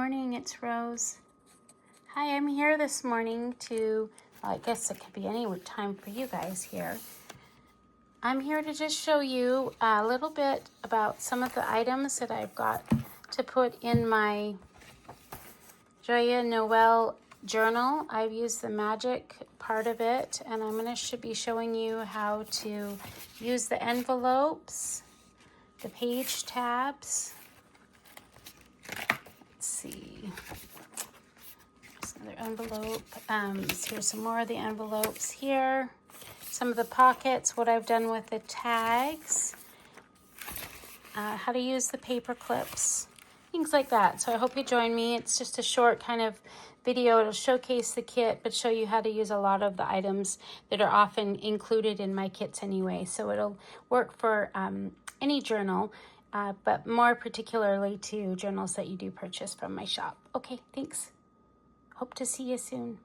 morning, it's Rose. Hi, I'm here this morning to, well, I guess it could be any time for you guys here. I'm here to just show you a little bit about some of the items that I've got to put in my Joyeux Noël journal. I've used the magic part of it, and I'm going to be showing you how to use the envelopes, the page tabs. Let's see. There's another envelope. So here's some more of the envelopes here. Some of the pockets, what I've done with the tags, how to use the paper clips, things like that. So I hope you join me. It's just a short kind of video. It'll showcase the kit, but show you how to use a lot of the items that are often included in my kits anyway. So it'll work for any journal, but more particularly to journals that you do purchase from my shop. Okay, thanks. Hope to see you soon.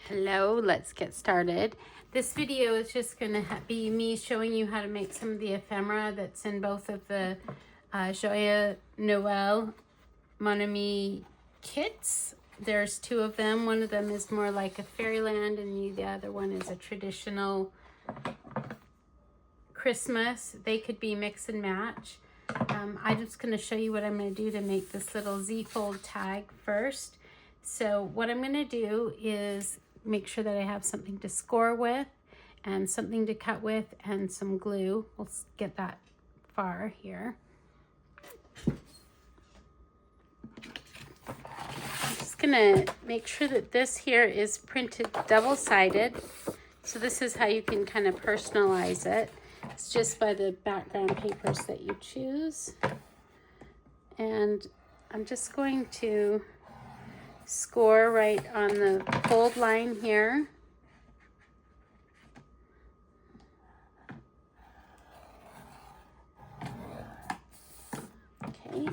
Hello, let's get started. This video is just going to be me showing you how to make some of the ephemera that's in both of the Joyeux Noël Mon Ami kits. There's two of them. One of them is more like a fairyland, and the other one is a traditional Christmas. They could be mix and match. I'm just going to show you what I'm going to do to make this little Z-fold tag first. So what I'm going to do is make sure that I have something to score with and something to cut with and some glue. We'll get that far here. I'm just going to make sure that this here is printed double-sided. So this is how you can kind of personalize it. It's just by the background papers that you choose. And I'm just going to score right on the fold line here. Okay.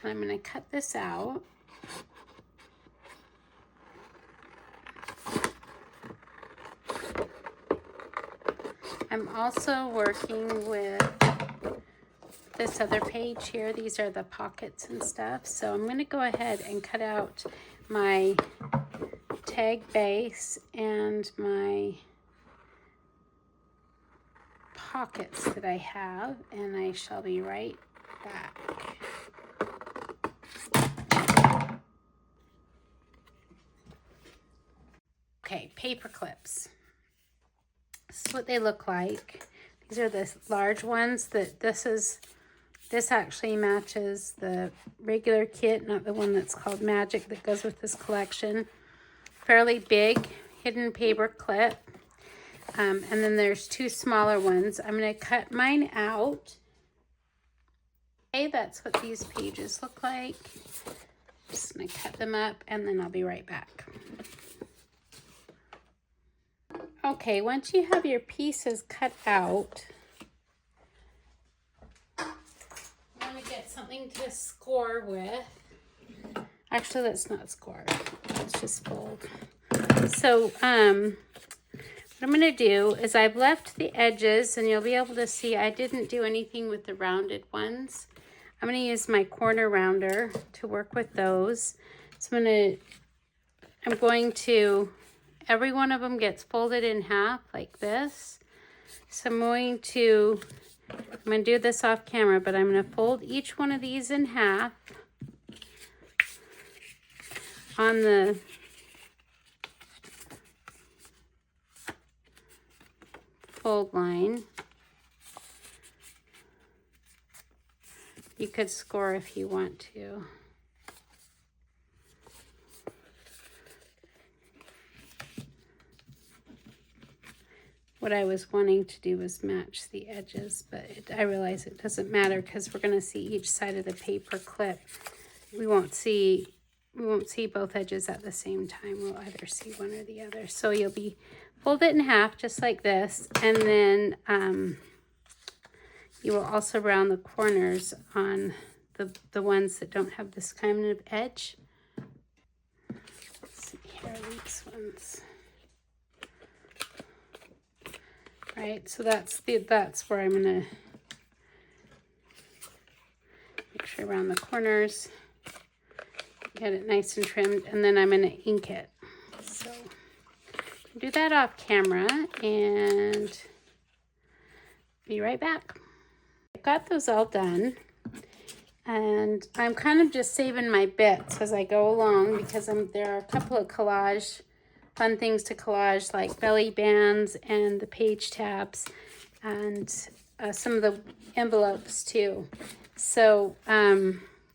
I'm going to cut this out. I'm also working with this other page here. These are the pockets and stuff. So I'm going to go ahead and cut out my tag base and my pockets that I have, and I shall be right back. Okay, paper clips. This is what they look like. These are the large ones. This actually matches the regular kit, not the one that's called Magic that goes with this collection. Fairly big hidden paper clip. And then there's two smaller ones. I'm going to cut mine out. Okay, that's what these pages look like. Just going to cut them up and then I'll be right back. Okay, once you have your pieces cut out, get something to score with. Actually, let's not score. Let's just fold. So, what I'm going to do is I've left the edges, and you'll be able to see I didn't do anything with the rounded ones. I'm going to use my corner rounder to work with those. So I'm going to, every one of them gets folded in half like this. So I'm going to do this off camera, but I'm going to fold each one of these in half on the fold line. You could score if you want to. What I was wanting to do was match the edges, but I realize it doesn't matter because we're going to see each side of the paper clip. We won't see both edges at the same time. We'll either see one or the other. So you'll be fold it in half just like this, and then you will also round the corners on the ones that don't have this kind of edge. Let's see here, these ones. Right, so that's where I'm gonna make sure around the corners. Get it nice and trimmed, and then I'm going to ink it. So do that off camera and be right back. I've got those all done, and I'm kind of just saving my bits as I go along because there are a couple of fun things to collage, like belly bands and the page tabs and some of the envelopes too. So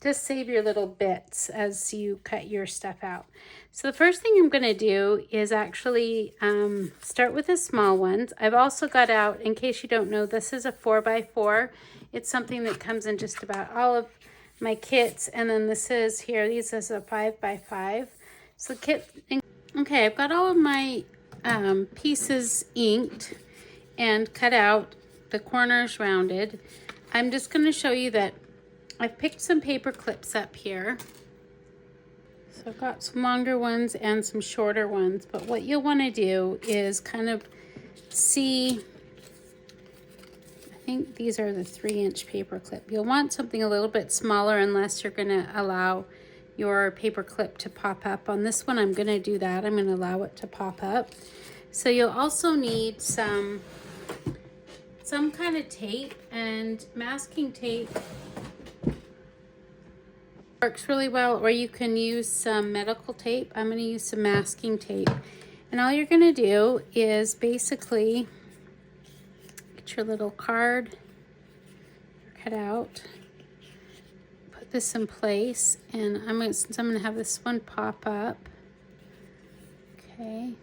just save your little bits as you cut your stuff out. So the first thing I'm going to do is actually start with the small ones. I've also got out, in case you don't know, this is a 4x4. It's something that comes in just about all of my kits. And then this is here, these is a 5x5. So okay, I've got all of my pieces inked and cut out, the corners rounded. I'm just going to show you that I've picked some paper clips up here. So I've got some longer ones and some shorter ones, but what you'll want to do is kind of see, I think these are the 3-inch paper clip. You'll want something a little bit smaller unless you're going to allow your paper clip to pop up. On this one, I'm going to do that. I'm going to allow it to pop up. So you'll also need some kind of tape, and masking tape works really well, or you can use some medical tape. I'm going to use some masking tape, and all you're going to do is basically get your little card cut out, put this in place, and since I'm going to have this one pop up, okay,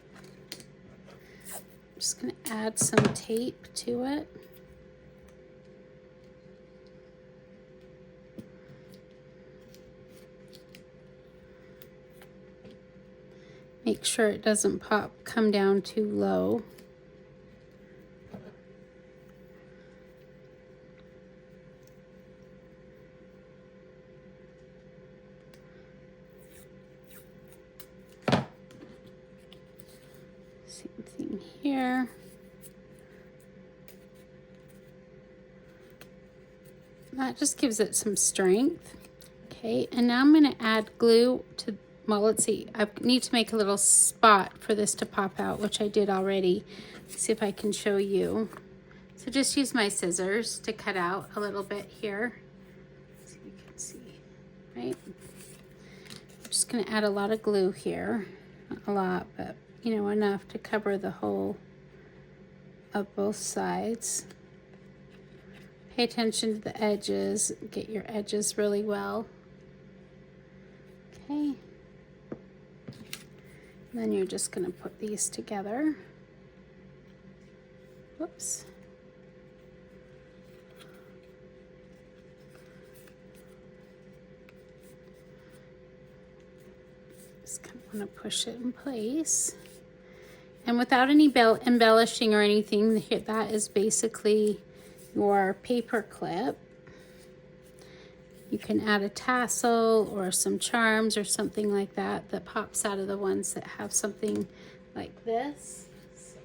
I'm just going to add some tape to it. Make sure it doesn't come down too low. Same thing here. That just gives it some strength. Okay, and now I'm going to add glue to, well, let's see. I need to make a little spot for this to pop out, which I did already. Let's see if I can show you. So just use my scissors to cut out a little bit here. Let's see if you can see, right? I'm just going to add a lot of glue here. Not a lot, but you know, enough to cover the whole of both sides. Pay attention to the edges. Get your edges really well. Okay. And then you're just going to put these together. Whoops. Just kind of want to push it in place. And without any embellishing or anything, that is basically your paper clip. You can add a tassel or some charms or something like that that pops out of the ones that have something like this. So.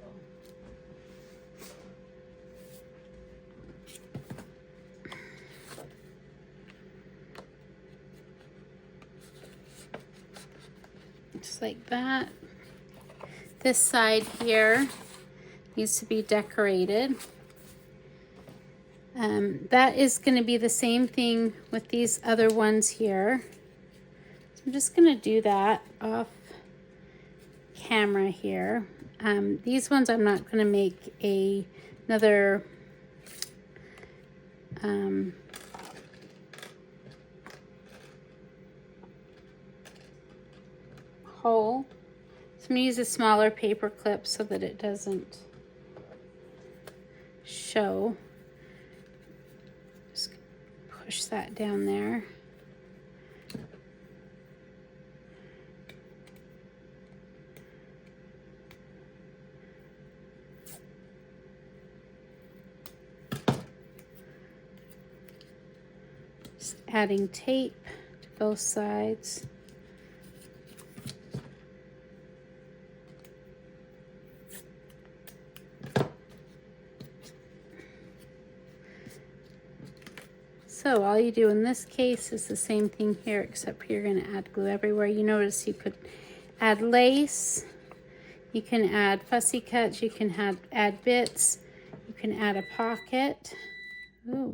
Just like that. This side here needs to be decorated. That is going to be the same thing with these other ones here. So I'm just going to do that off camera here. These ones I'm not going to make another hole. So I'm going to use a smaller paper clip so that it doesn't show. Just push that down there. Just adding tape to both sides. So all you do in this case is the same thing here, except you're going to add glue everywhere. You notice you could add lace, you can add fussy cuts, you can add bits, you can add a pocket. Ooh.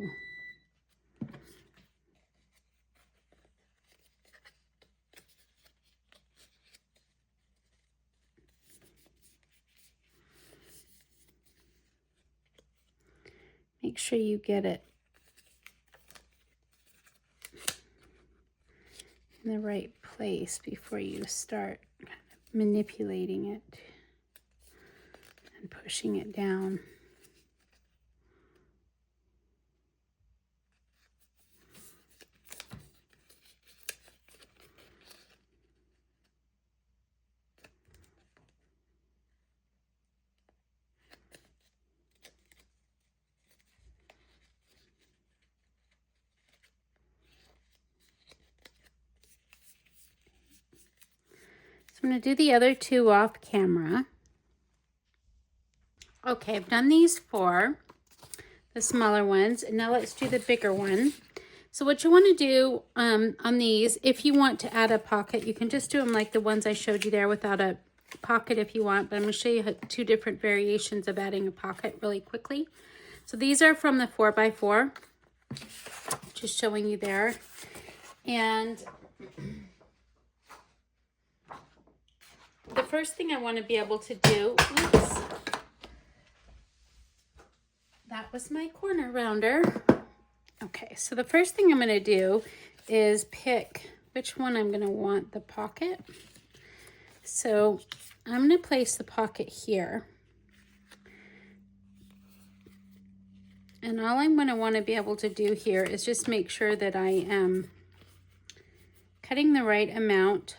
Make sure you get it in the right place before you start manipulating it and pushing it down. So I'm going to do the other two off camera. Okay, I've done these 4, the smaller ones, and now let's do the bigger one. So what you want to do on these, if you want to add a pocket, you can just do them like the ones I showed you there without a pocket if you want, but I'm going to show you 2 different variations of adding a pocket really quickly. So these are from the 4x4, just showing you there. And the first thing I want to be able to do, oops, that was my corner rounder. Okay, so the first thing I'm going to do is pick which one I'm going to want the pocket. So I'm going to place the pocket here. And all I'm going to want to be able to do here is just make sure that I am cutting the right amount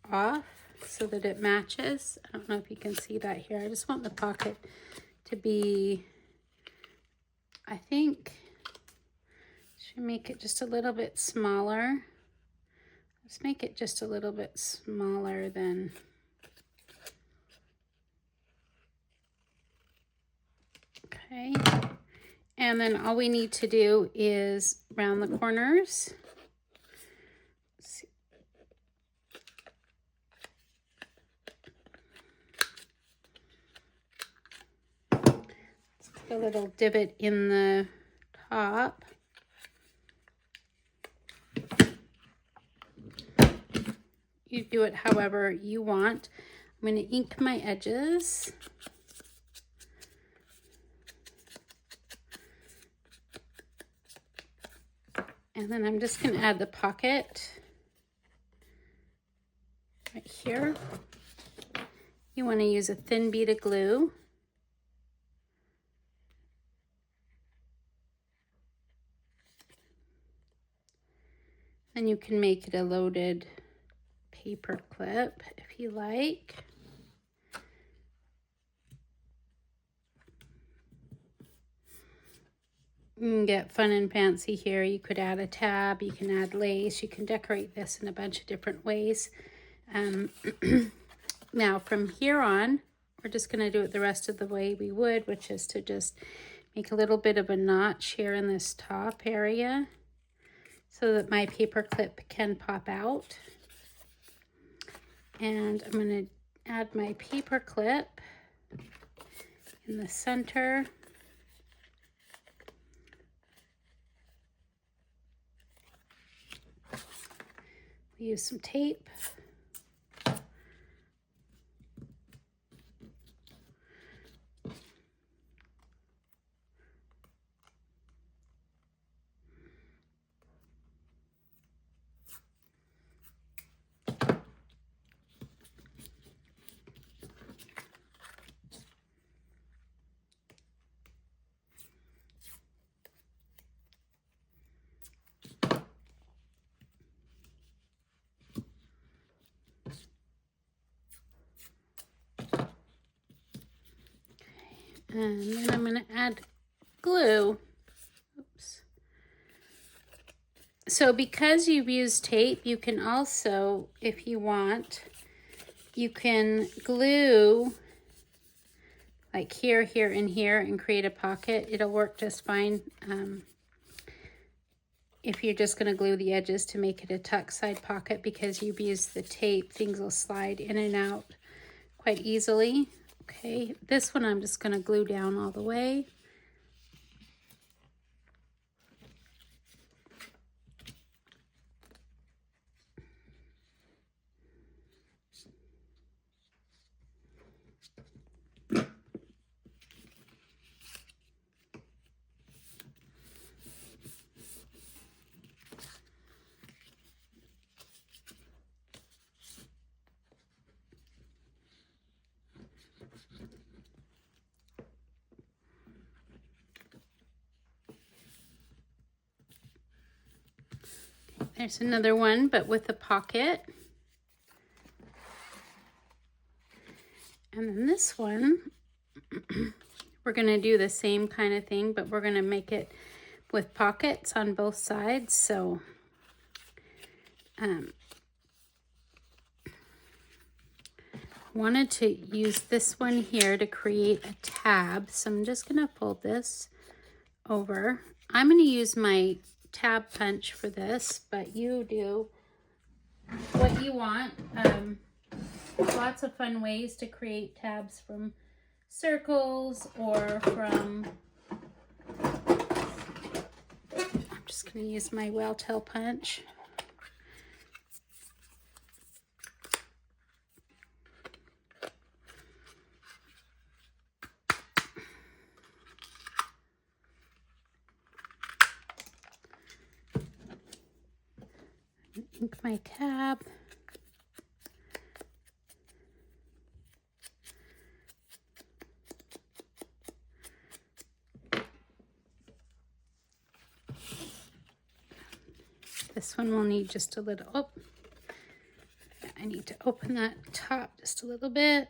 off so that it matches. I don't know if you can see that here. I just want the pocket to be, I think, should make it just a little bit smaller. Let's make it just a little bit smaller than, okay. And then all we need to do is round the corners. Let's see. Let's put a little divot in the top. You do it however you want. I'm going to ink my edges. And then I'm just going to add the pocket right here. You want to use a thin bead of glue. And you can make it a loaded paper clip if you like. You can get fun and fancy here. You could add a tab, you can add lace, you can decorate this in a bunch of different ways. Now from here on, we're just going to do it the rest of the way we would, which is to just make a little bit of a notch here in this top area so that my paper clip can pop out. And I'm going to add my paper clip in the center. Use some tape. And then I'm going to add glue. Oops. So because you've used tape, you can also, if you want, you can glue like here, here, and here and create a pocket. It'll work just fine. if you're just going to glue the edges to make it a tuck side pocket, because you've used the tape, things will slide in and out quite easily. Okay, this one I'm just going to glue down all the way. There's another one, but with a pocket. And then this one, we're going to do the same kind of thing, but we're going to make it with pockets on both sides. So wanted to use this one here to create a tab. So I'm just going to fold this over. I'm going to use my tab punch for this, but you do what you want. Lots of fun ways to create tabs from circles or from, I'm just going to use my whale tail punch. Ink my tab. This one will need just a little, oh, I need to open that top just a little bit.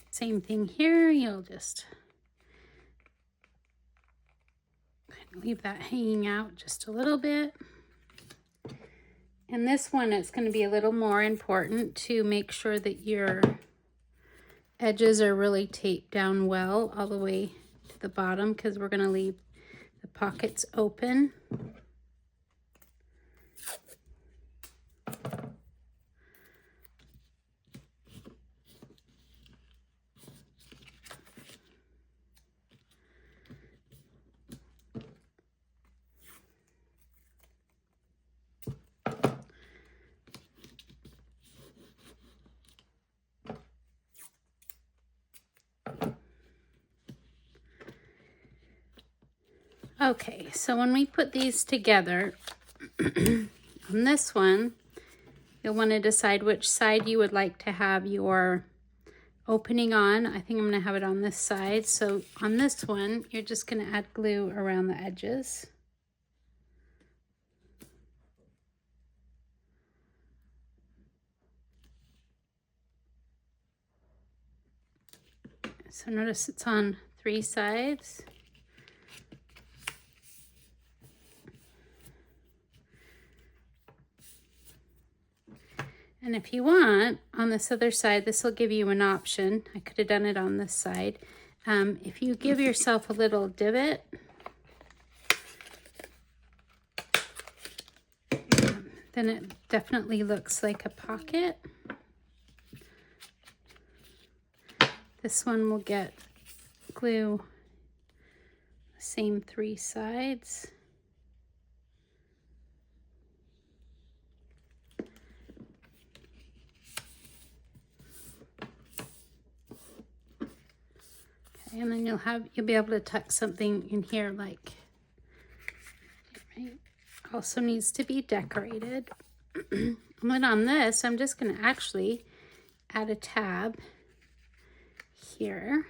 Same thing here, you'll just leave that hanging out just a little bit. And this one, it's going to be a little more important to make sure that your edges are really taped down well all the way to the bottom, because we're going to leave the pockets open. Okay, so when we put these together, on this one, you'll want to decide which side you would like to have your opening on. I think I'm going to have it on this side. So on this one, you're just going to add glue around the edges. So notice it's on 3 sides. And if you want, on this other side, this will give you an option. I could have done it on this side. If you give yourself a little divot, then it definitely looks like a pocket. This one will get glue the same 3 sides. And then you'll be able to tuck something in here, like, right? Also needs to be decorated. And then on this, I'm just going to actually add a tab here.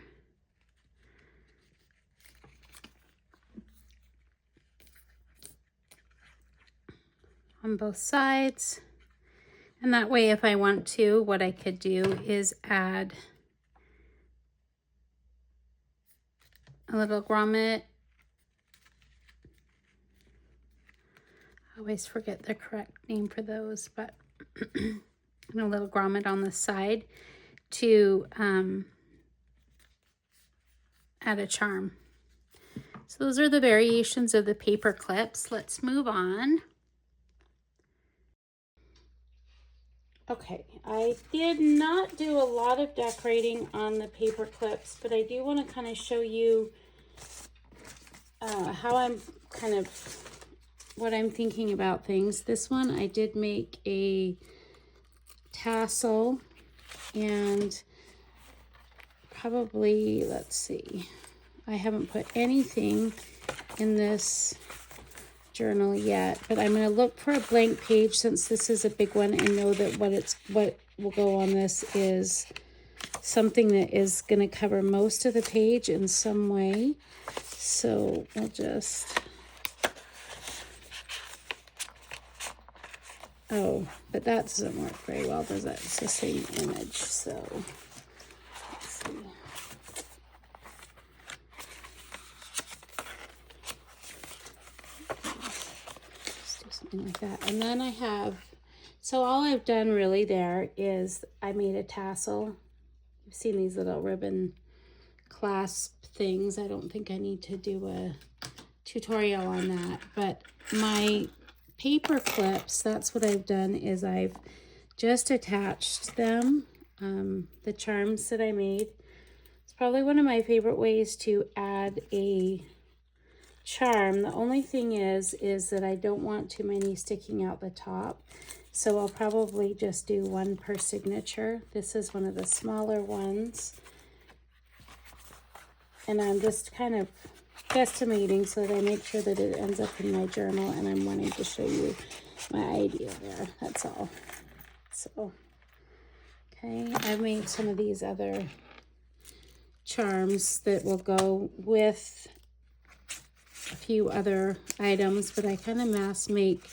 On both sides. And that way, if I want to, what I could do is add a little grommet I always forget the correct name for those, but and a little grommet on the side to add a charm. So those are the variations of the paper clips. Let's move on. Okay, I did not do a lot of decorating on the paper clips, but I do want to kind of show you how I'm kind of, what I'm thinking about things. This one, I did make a tassel, and probably, let's see, I haven't put anything in this journal yet, but I'm going to look for a blank page since this is a big one, and know that what will go on this is something that is going to cover most of the page in some way. So we'll just, oh, but that doesn't work very well, does it? It's the same image. So let's see. Like that. And then I have, so all I've done really there is I made a tassel. You've seen these little ribbon clasp things. I don't think I need to do a tutorial on that, but my paper clips, that's what I've done, is I've just attached them, the charms that I made. It's probably one of my favorite ways to add a charm. The only thing is that I don't want too many sticking out the top, so I'll probably just do one per signature. This is one of the smaller ones, and I'm just kind of guesstimating so that I make sure that it ends up in my journal, and I'm wanting to show you my idea there, that's all. So okay, I've made some of these other charms that will go with a few other items, but I kind of mass make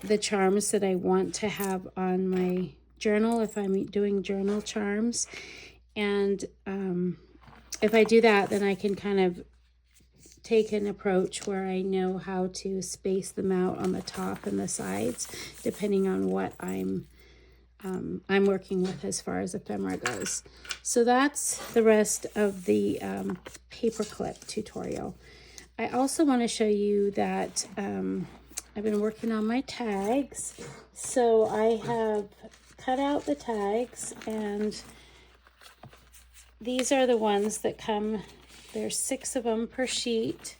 the charms that I want to have on my journal if I'm doing journal charms. And if I do that, then I can kind of take an approach where I know how to space them out on the top and the sides, depending on what I'm working with as far as ephemera goes. So that's the rest of the paperclip tutorial. I also want to show you that I've been working on my tags. So I have cut out the tags, and these are the ones that come, there's 6 of them per sheet.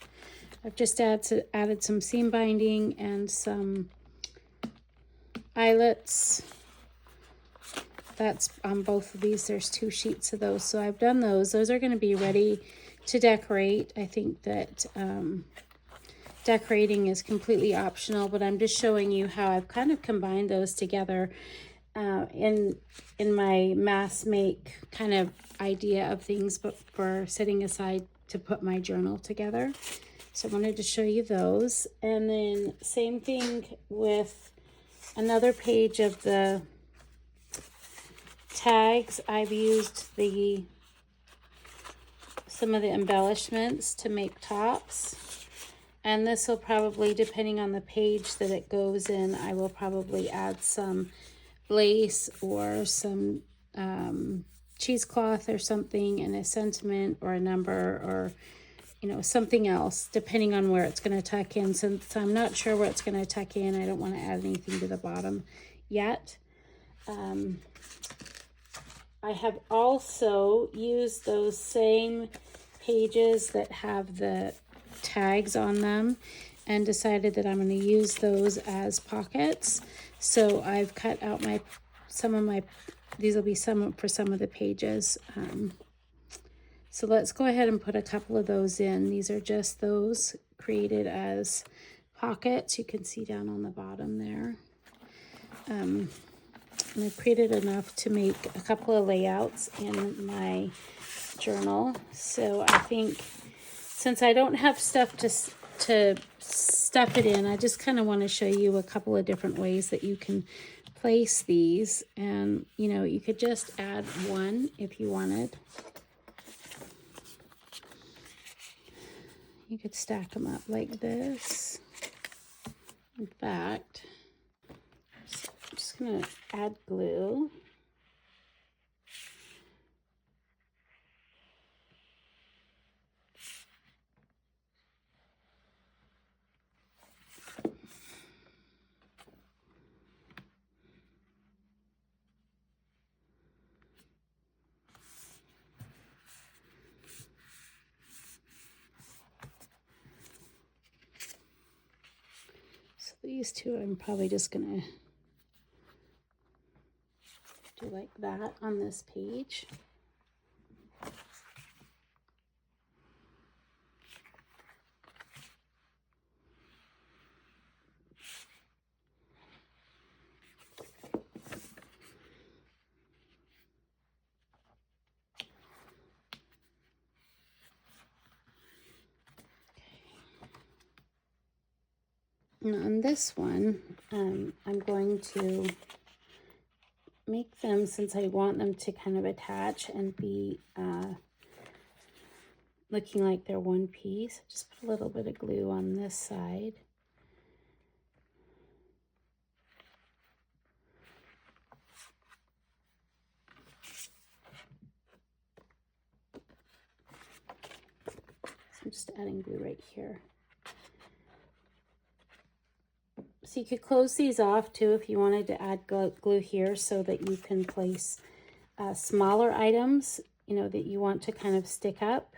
I've just added some seam binding and some eyelets. That's on both of these. There's 2 sheets of those. So I've done those. Those are going to be ready to decorate. I think that decorating is completely optional, but I'm just showing you how I've kind of combined those together in my mass make kind of idea of things, but for setting aside to put my journal together. So I wanted to show you those. And then same thing with another page of the tags. I've used some of the embellishments to make tops, and this will probably, depending on the page that it goes in, I will probably add some lace or some cheesecloth or something, and a sentiment or a number, or something else, depending on where it's going to tuck in. Since I'm not sure where it's going to tuck in, I don't want to add anything to the bottom yet. I have also used those same pages that have the tags on them and decided that I'm going to use those as pockets. So I've cut out these will be for some of the pages. So let's go ahead and put a couple of those in. These are just those created as pockets. You can see down on the bottom there. And I've created enough to make a couple of layouts in my journal. So I think since I don't have stuff to stuff it in, I just kind of want to show you a couple of different ways that you can place these. And you could just add one if you wanted. You could stack them up like this. In fact, I'm just going to add glue. So these two I'm probably just going to do like that on this page. And on this one, I'm going to make them, since I want them to kind of attach and be looking like they're one piece, just put a little bit of glue on this side. So I'm just adding glue right here. So you could close these off too if you wanted to add glue here, so that you can place smaller items, you know, that you want to kind of stick up.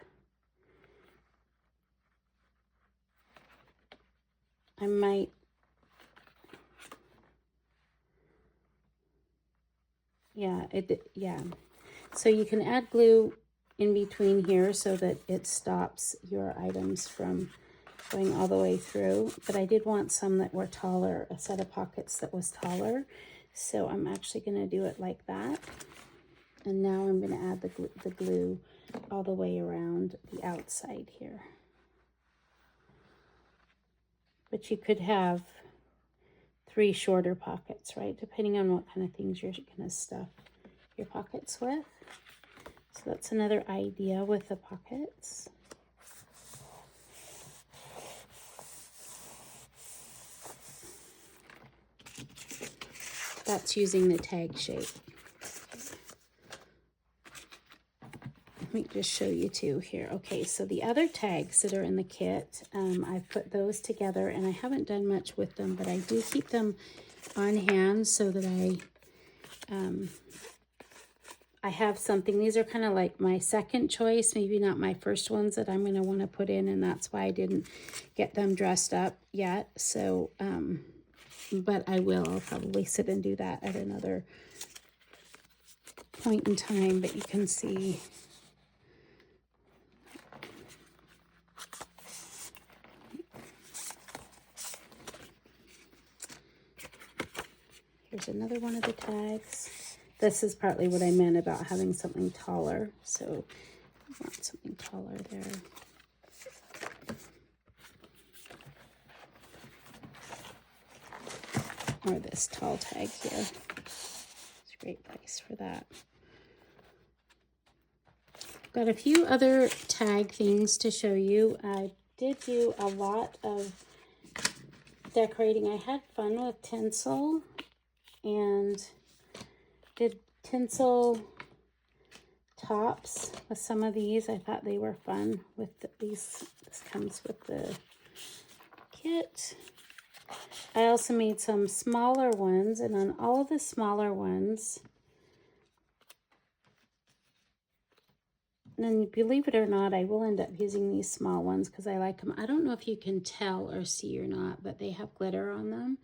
I might, yeah. So you can add glue in between here so that it stops your items from going all the way through, but I did want some that were taller, a set of pockets that was taller. So I'm actually going to do it like that. And now I'm going to add the glue all the way around the outside here. But you could have 3 shorter pockets, right? Depending on what kind of things you're going to stuff your pockets with. So that's another idea with the pockets. That's using the tag shape. Let me just show you two here. Okay, so the other tags that are in the kit, I've put those together, and I haven't done much with them, but I do keep them on hand so that I have something. These are kind of like my second choice, maybe not my first ones that I'm going to want to put in, and that's why I didn't get them dressed up yet. So, but I will. I'll probably sit and do that at another point in time, but you can see here's another one of the tags. This is partly what I meant about having something taller. So I want something taller there. Or this tall tag here. It's a great place for that. Got a few other tag things to show you. I did do a lot of decorating. I had fun with tinsel and did tinsel tops with some of these. I thought they were fun with these. This comes with the kit. I also made some smaller ones, and on all of the smaller ones, and believe it or not, I will end up using these small ones because I like them. I don't know if you can tell or see or not, but they have glitter on them.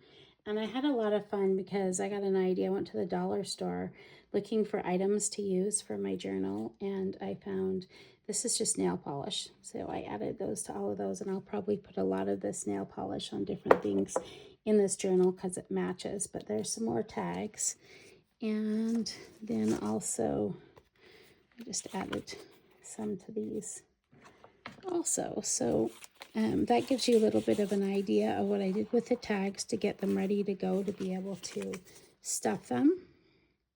And I had a lot of fun because I got an idea. I went to the dollar store looking for items to use for my journal, and I found this is just nail polish. So I added those to all of those, and I'll probably put a lot of this nail polish on different things in this journal because it matches. But there's some more tags. And then also I just added some to these also. So that gives you a little bit of an idea of what I did with the tags to get them ready to go to be able to stuff them.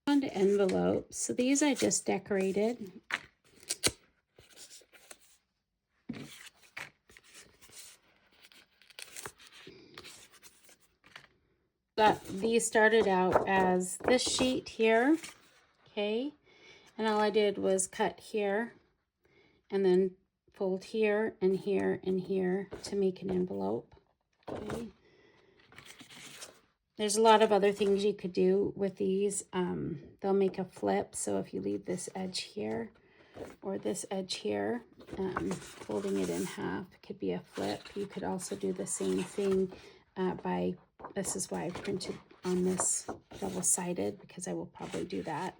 On to envelopes. So these I just decorated. But these started out as this sheet here, okay? And all I did was cut here and then fold here and here and here to make an envelope, okay? There's a lot of other things you could do with these. They'll make a flip, so if you leave this edge here or this edge here, folding it in half could be a flip. You could also do the same thing this is why I printed on this double-sided, because I will probably do that.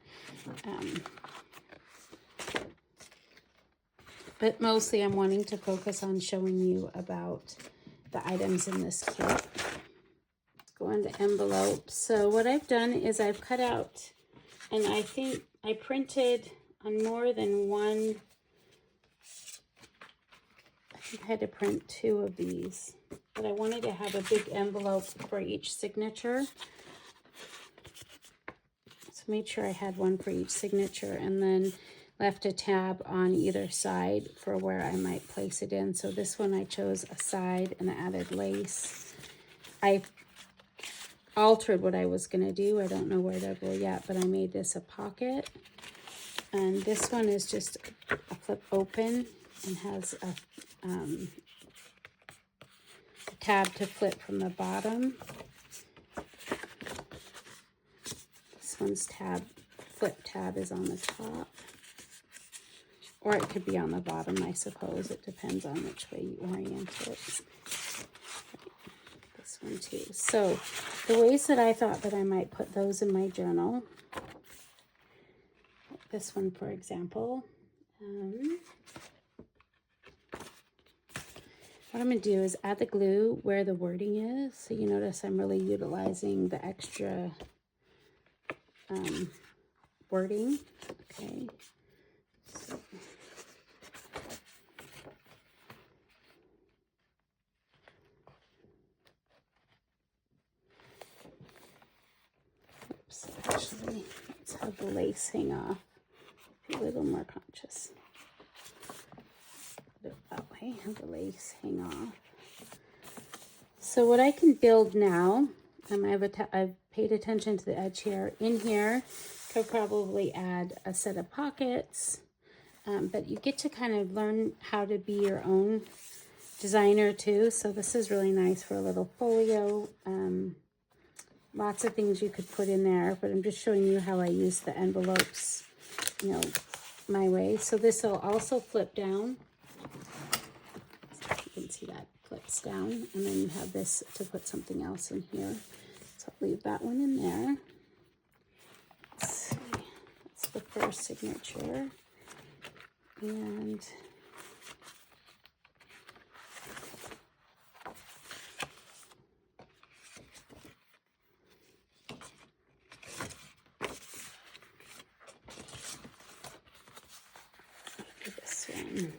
But mostly I'm wanting to focus on showing you about the items in this kit. Let's go into envelopes. So what I've done is I've cut out, and I think I printed on more than one. I think I had to print 2 of these, but I wanted to have a big envelope for each signature. So made sure I had one for each signature, and then left a tab on either side for where I might place it in. So this one I chose a side and added lace. I altered what I was going to do. I don't know where to go yet, but I made this a pocket. And this one is just a flip open and has a tab to flip from the bottom. This one's flip tab is on the top. Or it could be on the bottom, I suppose. It depends on which way you orient it. This one too. So the ways that I thought that I might put those in my journal. This one, for example. What I'm going to do is add the glue where the wording is. So you notice I'm really utilizing the extra wording. Okay. So, actually, let's have the lace hang off. Be a little more conscious. Put it that way, have the lace hang off. So what I can build now, I've paid attention to the edge here. In here, could probably add a set of pockets, but you get to kind of learn how to be your own designer too. So this is really nice for a little folio. Lots of things you could put in there, but I'm just showing you how I use the envelopes, you know, my way. So this will also flip down. So you can see that flips down, and then you have this to put something else in here. So I'll leave that one in there. Let's see. That's the first signature. And this one.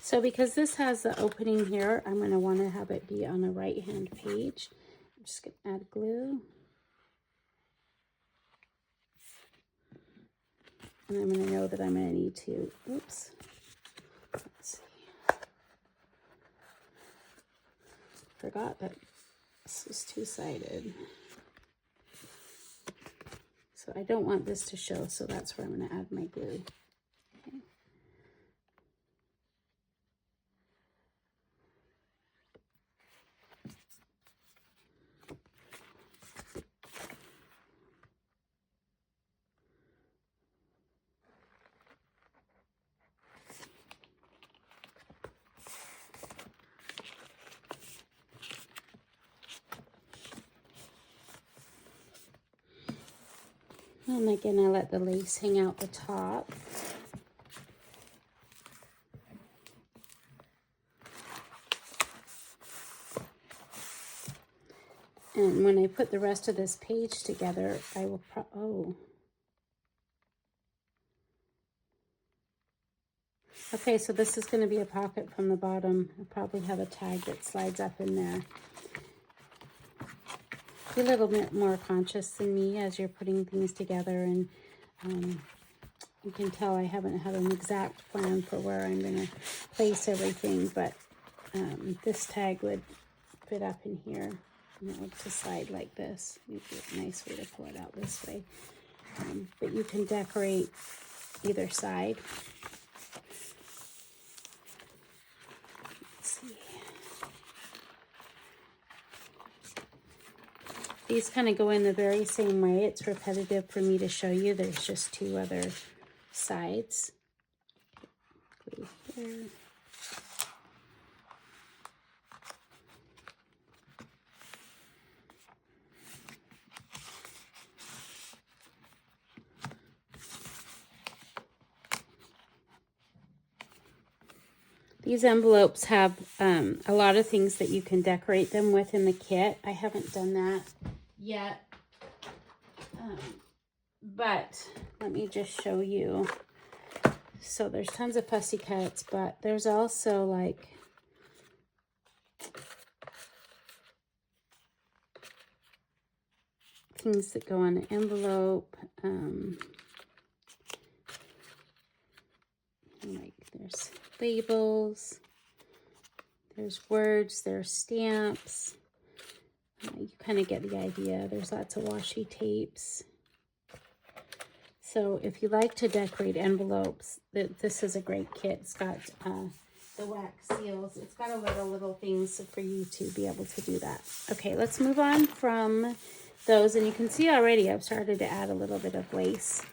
So because this has the opening here, I'm going to want to have it be on the right-hand page. I'm just going to add glue. And I'm going to know that I'm going to need to, oops, let's see. Forgot that this was two-sided. So I don't want this to show, so that's where I'm going to add my glue. Okay. And again, I let the lace hang out the top. And when I put the rest of this page together, I will okay, so this is going to be a pocket from the bottom. I'll probably have a tag that slides up in there. Be a little bit more conscious than me as you're putting things together, and you can tell I haven't had an exact plan for where I'm going to place everything, but this tag would zip it up in here, you know, to slide like this. Maybe a nice way to pull it out this way. But you can decorate either side. Let's see. These kind of go in the very same way. It's repetitive for me to show you. There's just two other sides. Glue here. These envelopes have a lot of things that you can decorate them with in the kit. I haven't done that yet, but let me just show you. So there's tons of fussy cuts, but there's also like things that go on an envelope. Like there's labels, there's words, there's stamps. You kind of get the idea. There's lots of washi tapes. So if you like to decorate envelopes, this is a great kit. It's got the wax seals. It's got a little things for you to be able to do that. Okay, let's move on from those. And you can see already I've started to add a little bit of lace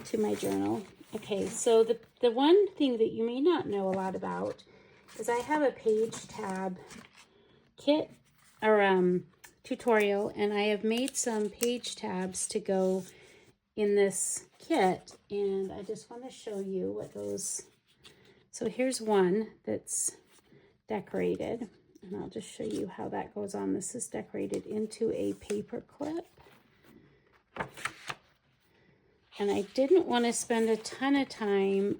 to my journal. Okay, so the one thing that you may not know a lot about is I have a page tab kit or tutorial, and I have made some page tabs to go in this kit, and I just want to show you what those. So here's one that's decorated, and I'll just show you how that goes on. This is decorated into a paper clip. And I didn't want to spend a ton of time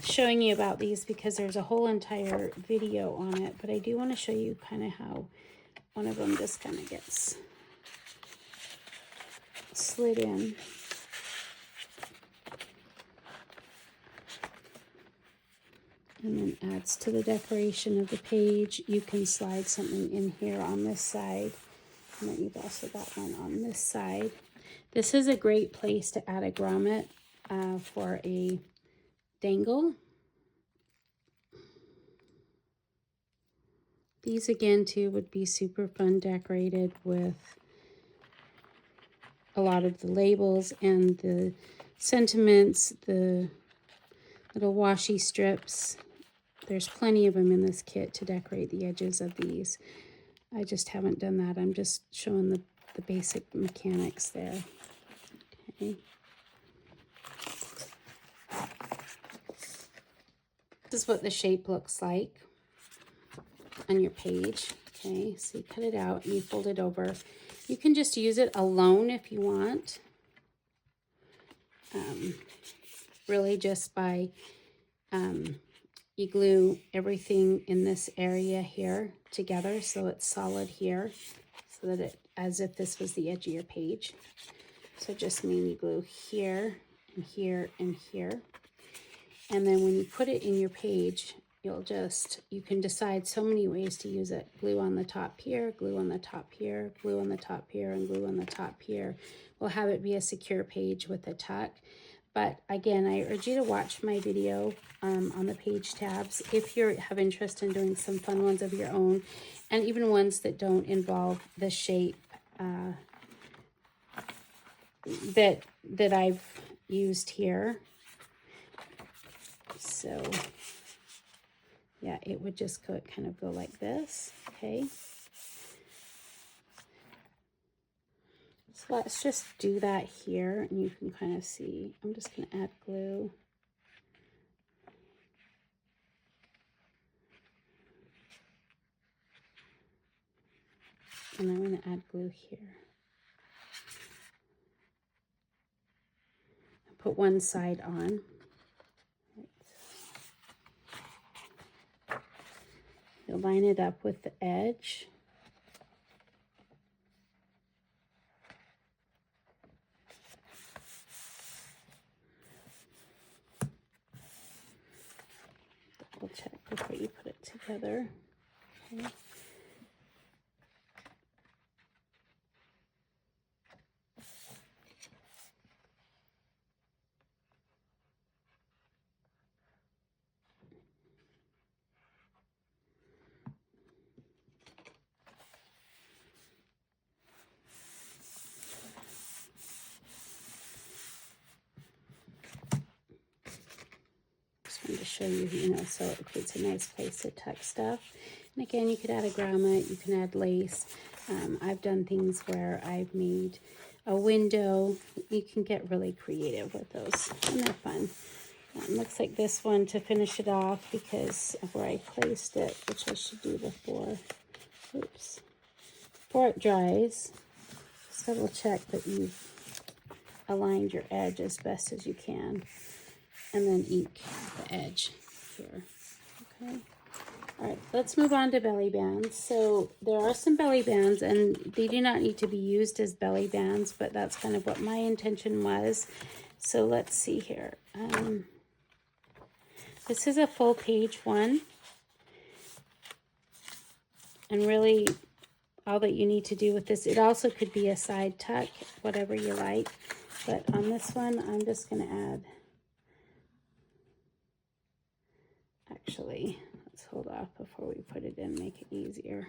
showing you about these because there's a whole entire video on it. But I do want to show you kind of how one of them just kind of gets slid in. And then adds to the decoration of the page. You can slide something in here on this side. And then you've also got one on this side. This is a great place to add a grommet for a dangle. These again too would be super fun decorated with a lot of the labels and the sentiments, the little washi strips. There's plenty of them in this kit to decorate the edges of these. I just haven't done that. I'm just showing the basic mechanics there. Okay. This is what the shape looks like on your page. Okay, so you cut it out and you fold it over. You can just use it alone if you want. Really just by you glue everything in this area here together so it's solid here, so that it, as if this was the edge of your page. So just mainly glue here and here and here. And then when you put it in your page, you can decide so many ways to use it. Glue on the top here, glue on the top here, glue on the top here, and glue on the top here. We'll have it be a secure page with a tuck. But again, I urge you to watch my video on the page tabs if you have interest in doing some fun ones of your own, and even ones that don't involve the shape that I've used here. So yeah, it would just kind of go like this. Okay. So let's just do that here, and you can kind of see. I'm just going to add glue. And I'm going to add glue here. Put one side on. You'll line it up with the edge. check before you put it together. Okay. Just wanted to show you, you know, so it's a nice place to tuck stuff. And again, you could add a grommet, you can add lace. I've done things where I've made a window. You can get really creative with those, and they're fun. Looks like this one to finish it off because of where I placed it, which I should do before. Oops. Before it dries, just double check that you've aligned your edge as best as you can, and then ink the edge here. Okay. All right, let's move on to belly bands. So there are some belly bands, and they do not need to be used as belly bands, but that's kind of what my intention was. So let's see here. This is a full page one. And really, all that you need to do with this, it also could be a side tuck, whatever you like. But on this one, I'm just going to add, actually, let's hold off before we put it in, make it easier.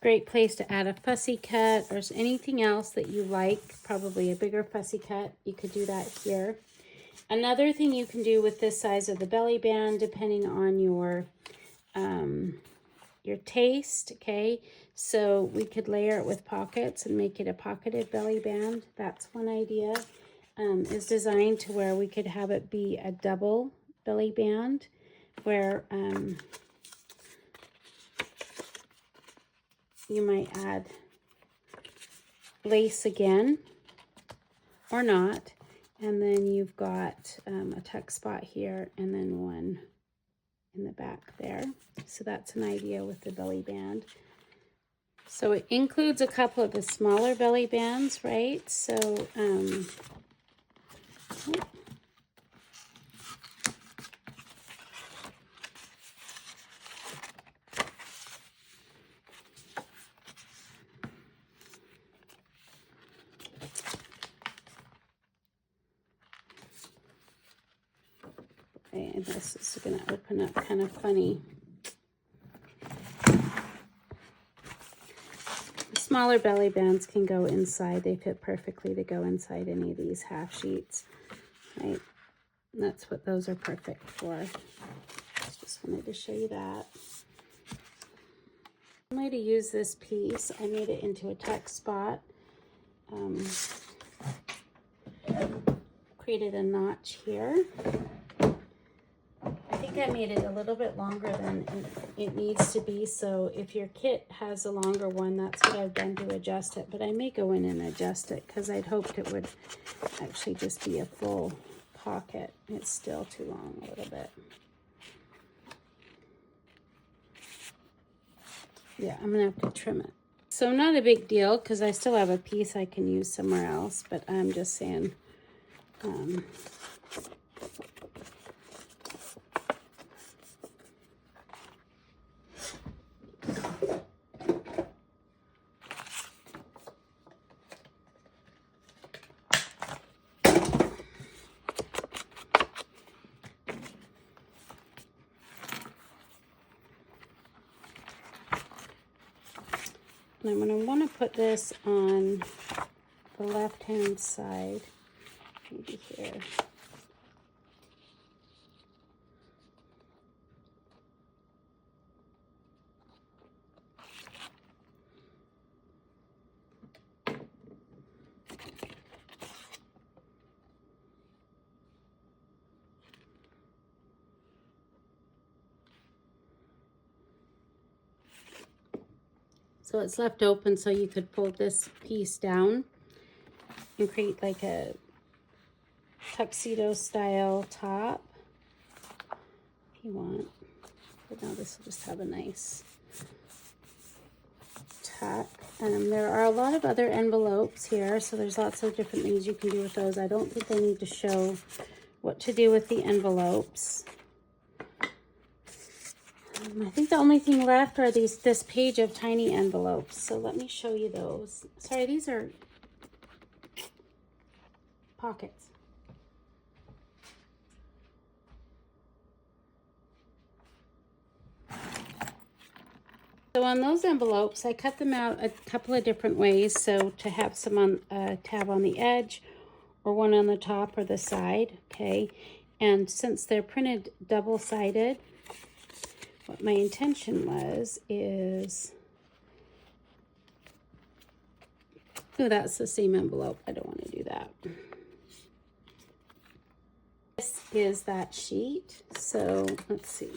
Great place to add a fussy cut or anything else that you like, probably a bigger fussy cut. You could do that here. Another thing you can do with this size of the belly band, depending on your taste, okay? So we could layer it with pockets and make it a pocketed belly band. That's one idea. Is designed to where we could have it be a double belly band where you might add lace again or not, and then you've got a tuck spot here and then one in the back there. So that's an idea with the belly band. So it includes a couple of the smaller belly bands, right? So and this is going to open up kind of funny. The smaller belly bands can go inside. They fit perfectly to go inside any of these half sheets, right? And that's what those are perfect for. Just wanted to show you that. I'm going to use this piece. I made it into a tuck spot. Created a notch here. I think I made it a little bit longer than it needs to be, so if your kit has a longer one, that's what I've done to adjust it. But I may go in and adjust it because I'd hoped it would actually just be a full pocket. It's still too long a little bit. Yeah, I'm gonna have to trim it. So not a big deal because I still have a piece I can use somewhere else, but I'm just saying And I'm going to want to put this on the left-hand side, maybe here. So it's left open so you could fold this piece down and create like a tuxedo style top if you want. But now this will just have a nice tuck. There are a lot of other envelopes here, so there's lots of different things you can do with those. I don't think I need to show what to do with the envelopes. I think the only thing left are this page of tiny envelopes. So let me show you those. Sorry, these are pockets. So on those envelopes, I cut them out a couple of different ways. So to have some on a tab on the edge or one on the top or the side, okay? And since they're printed double-sided, what my intention is, oh, that's the same envelope. I don't want to do that. This is that sheet. So let's see.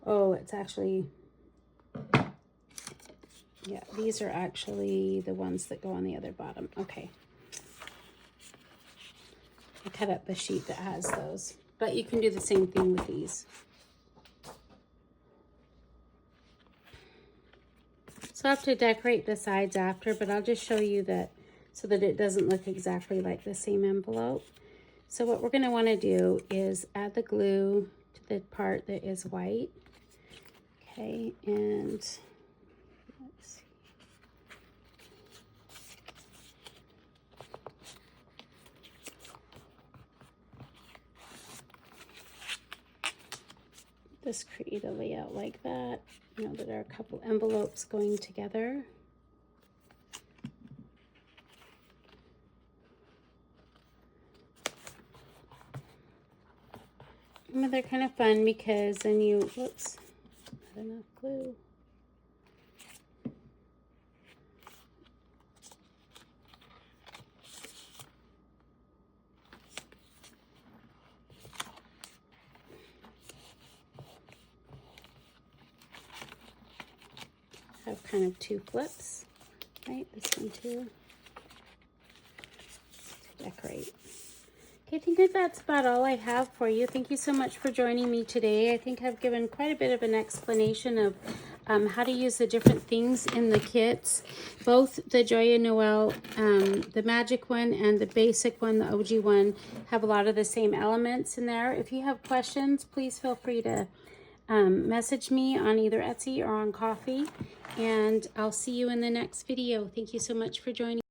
Oh, it's actually, yeah, these are actually the ones that go on the other bottom. Okay. I cut up the sheet that has those, but you can do the same thing with these. So I have to decorate the sides after, but I'll just show you that so that it doesn't look exactly like the same envelope. So what we're going to want to do is add the glue to the part that is white. Okay, and let's see. Just create a layout like that. You know, that are a couple envelopes going together. But they're kind of fun because then you, whoops, not enough glue. Have kind of two flips, right? This one too, to decorate. Okay, I think that's about all I have for you. Thank you so much for joining me today. I think I've given quite a bit of an explanation of how to use the different things in the kits. Both the Joyeux Noël, the magic one and the basic one, the OG one, have a lot of the same elements in there. If you have questions, please feel free to message me on either Etsy or on Coffee. And I'll see you in the next video. Thank you so much for joining.